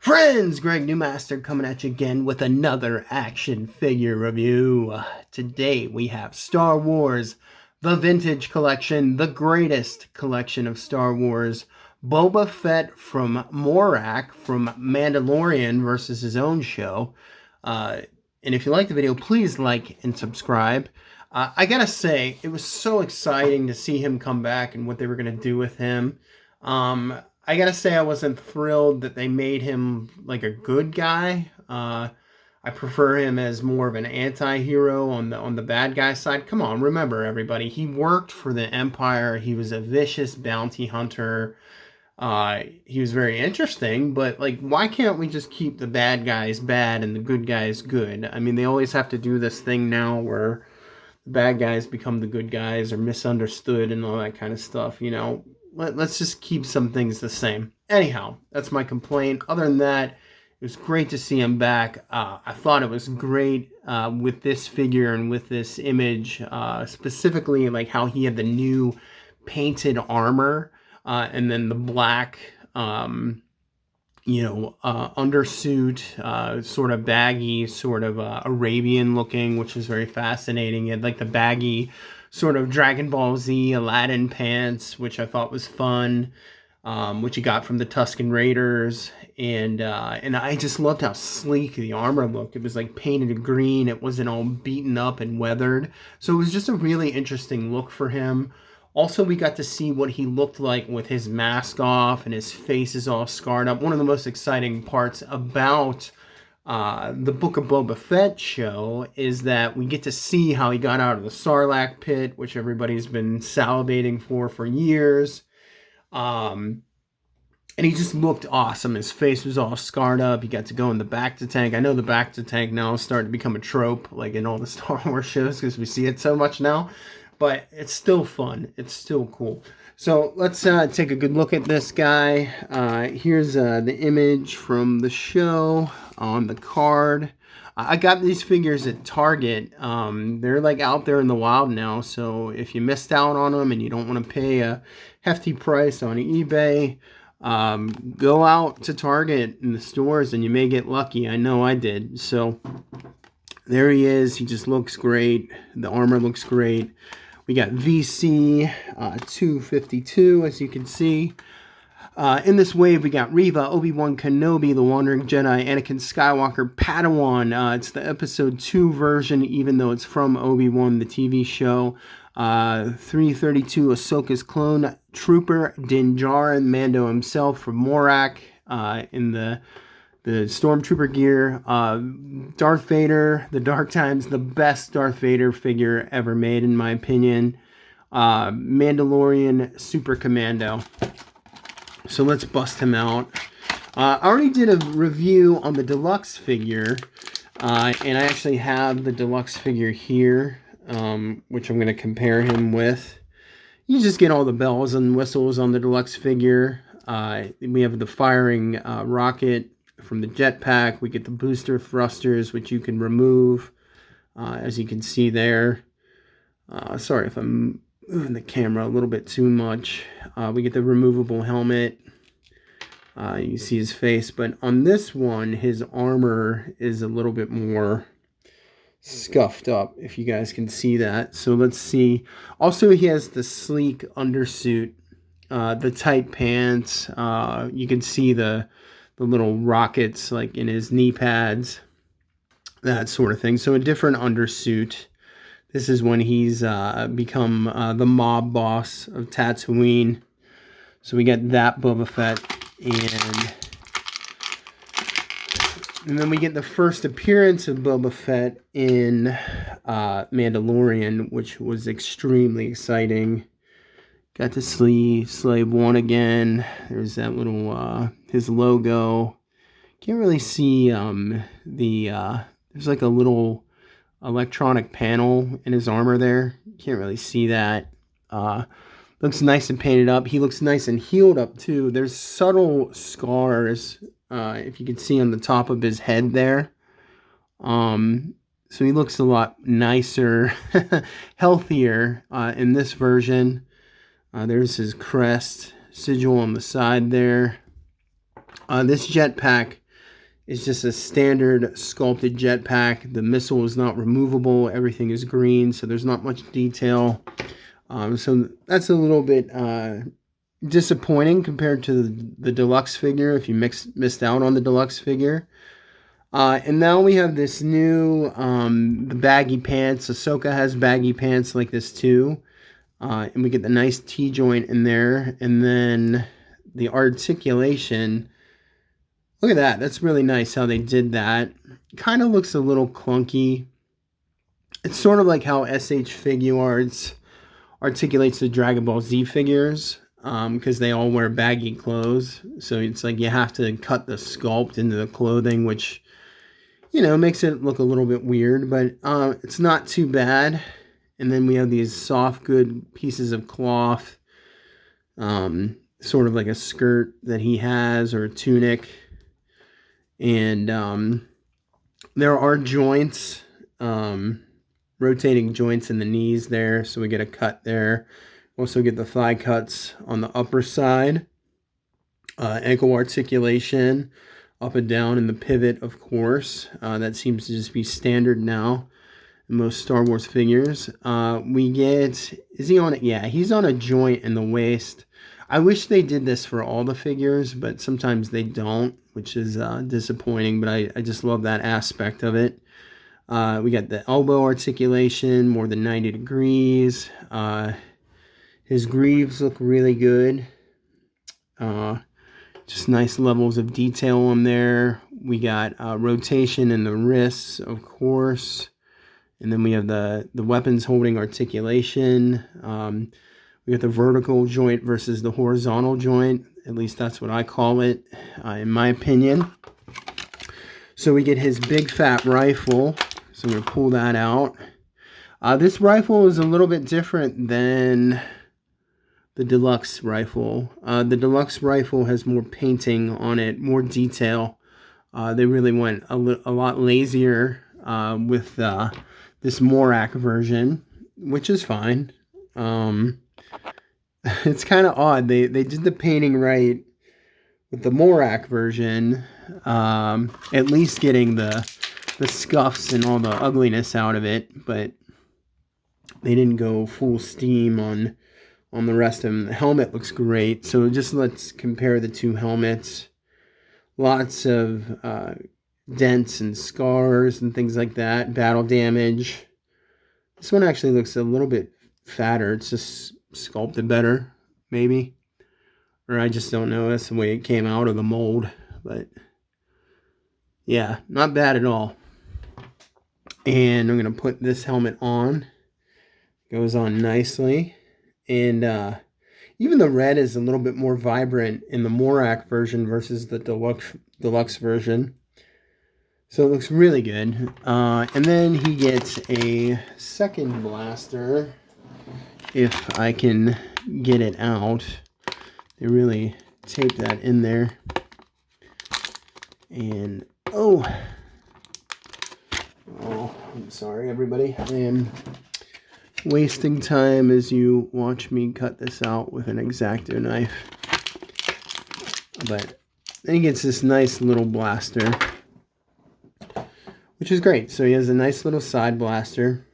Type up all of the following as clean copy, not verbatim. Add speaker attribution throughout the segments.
Speaker 1: Friends, Greg Newmaster coming at you again with another action figure review. Today we have Star Wars, the Vintage Collection, the greatest collection of Star Wars. Boba Fett from Morak from Mandalorian versus his own show. And if you like the video, please like and subscribe. I gotta say, it was so exciting to see him come back and what they were gonna do with him. I gotta say I wasn't thrilled that they made him like a good guy. I prefer him as more of an anti-hero on the bad guy side. Come on, remember everybody, he worked for the Empire. He was a vicious bounty hunter. He was very interesting, but like, why can't we just keep the bad guys bad and the good guys good? I mean, they always have to do this thing now where the bad guys become the good guys or misunderstood and all that kind of stuff, you know. Let's just keep some things the same. Anyhow, that's my complaint. Other than that, it was great to see him back. I thought it was great with this figure and with this image, specifically like how he had the new painted armor and then the black, undersuit, sort of baggy, sort of Arabian looking, which is very fascinating. He had like the baggy sort of Dragon Ball Z Aladdin pants, which I thought was fun, which he got from the Tusken Raiders, and I just loved how sleek the armor looked. It was like painted green. It wasn't all beaten up and weathered, so it was just a really interesting look for him. Also, we got to see what he looked like with his mask off and his face is all scarred up. One of the most exciting parts about the Book of Boba Fett show is that we get to see how he got out of the Sarlacc pit, which everybody's been salivating for years. And he just looked awesome. His face was all scarred up. He got to go in the back-to-tank. I know the back-to-tank now is starting to become a trope, like in all the Star Wars shows, because we see it so much now. But it's still fun. It's still cool. So let's take a good look at this guy. Here's the image from the show on the card. I got these figures at Target. They're like out there in the wild now. So if you missed out on them and you don't want to pay a hefty price on eBay, go out to Target in the stores and you may get lucky. I know I did. So there he is. He just looks great. The armor looks great. We got VC 252, as you can see. In this wave, we got Reva, Obi-Wan Kenobi, The Wandering Jedi, Anakin Skywalker, Padawan. It's the episode 2 version, even though it's from Obi-Wan, the TV show. 332, Ahsoka's clone, Trooper Din Djarin, Mando himself from Morak in the Stormtrooper gear. Darth Vader, The Dark Times, the best Darth Vader figure ever made, in my opinion. Mandalorian Super Commando. So let's bust him out. I already did a review on the deluxe figure, and I actually have the deluxe figure here, which I'm going to compare him with. You just get all the bells and whistles on the deluxe figure. We have the firing rocket from the jetpack. We get the booster thrusters, which you can remove, as you can see there. Sorry if I'm moving the camera a little bit too much. We get the removable helmet. You see his face, but on this one, his armor is a little bit more scuffed up, if you guys can see that. So let's see. Also, he has the sleek undersuit, the tight pants. You can see the little rockets like in his knee pads, that sort of thing. So a different undersuit. This is when he's become the mob boss of Tatooine. So we get that Boba Fett, and then we get the first appearance of Boba Fett in Mandalorian, which was extremely exciting. Got to see Slave 1 again. There's that little, his logo. Can't really see there's like a little electronic panel in his armor there. Can't really see that. Looks nice and painted up. He looks nice and healed up too. There's subtle scars, if you can see on the top of his head there. So he looks a lot nicer, healthier in this version. There's his crest sigil on the side there. This jetpack It's just a standard sculpted jetpack. The missile is not removable. Everything is green, so there's not much detail. So that's a little bit disappointing compared to the deluxe figure, if you missed out on the deluxe figure. And now we have this new, the baggy pants. Ahsoka has baggy pants like this too. And we get the nice T-joint in there. And then the articulation. Look at that. That's really nice how they did that. Kind of looks a little clunky. It's sort of like how SH Figuarts articulates the Dragon Ball Z figures. Because they all wear baggy clothes. So it's like you have to cut the sculpt into the clothing, which, you know, makes it look a little bit weird. But it's not too bad. And then we have these soft, good pieces of cloth. Sort of like a skirt that he has, or a tunic. And there are joints, rotating joints in the knees there. So we get a cut there. Also get the thigh cuts on the upper side. Ankle articulation up and down in the pivot, of course. That seems to just be standard now in most Star Wars figures. We get, is he on it? Yeah, he's on a joint in the waist. I wish they did this for all the figures, but sometimes they don't, which is disappointing, but I just love that aspect of it. We got the elbow articulation, more than 90 degrees. His greaves look really good. Just nice levels of detail on there. We got rotation in the wrists, of course. And then we have the weapons holding articulation. We got the vertical joint versus the horizontal joint. At least that's what I call it, in my opinion. So we get his big fat rifle. So I'm going to pull that out. This rifle is a little bit different than the deluxe rifle. The deluxe rifle has more painting on it, more detail. They really went a lot lazier with this Morak version, which is fine. It's kind of odd. They did the painting right with the Morak version, at least getting the scuffs and all the ugliness out of it, but they didn't go full steam on the rest of them. The helmet looks great. So just let's compare the two helmets. Lots of dents and scars and things like that. Battle damage. This one actually looks a little bit fatter. It's just sculpted better, maybe. Or I just don't know. That's the way it came out of the mold. But yeah, not bad at all. And I'm going to put this helmet on. Goes on nicely. And even the red is a little bit more vibrant in the Morak version versus the deluxe version. So it looks really good. And then he gets a second blaster. If I can get it out. They really tape that in there. And, oh, I'm sorry, everybody. I am wasting time as you watch me cut this out with an X-Acto knife. But then he gets this nice little blaster, which is great. So he has a nice little side blaster,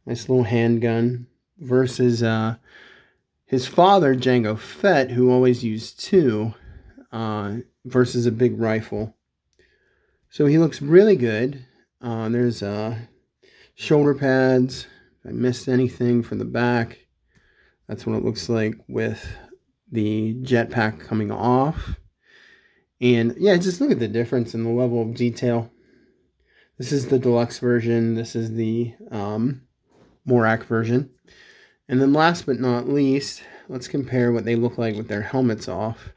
Speaker 1: nice little handgun, versus his father, Jango Fett, who always used two, versus a big rifle. So he looks really good. There's shoulder pads. If I missed anything from the back, that's what it looks like with the jetpack coming off. And yeah, just look at the difference in the level of detail. This is the deluxe version. This is the Morak version. And then last but not least, let's compare what they look like with their helmets off.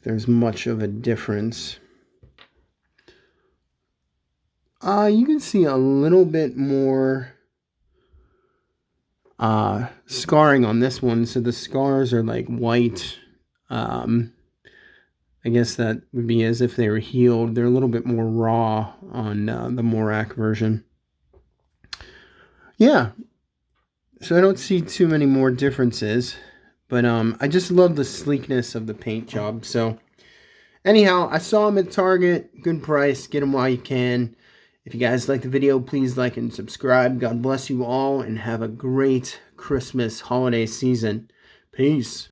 Speaker 1: There's much of a difference. You can see a little bit more scarring on this one. So the scars are like white. I guess that would be as if they were healed. They're a little bit more raw on the Morak version. Yeah. So I don't see too many more differences. But I just love the sleekness of the paint job. So Anyhow, I saw them at Target. Good price. Get them while you can. If you guys like the video, please like and subscribe. God bless you all, and have a great Christmas holiday season. Peace.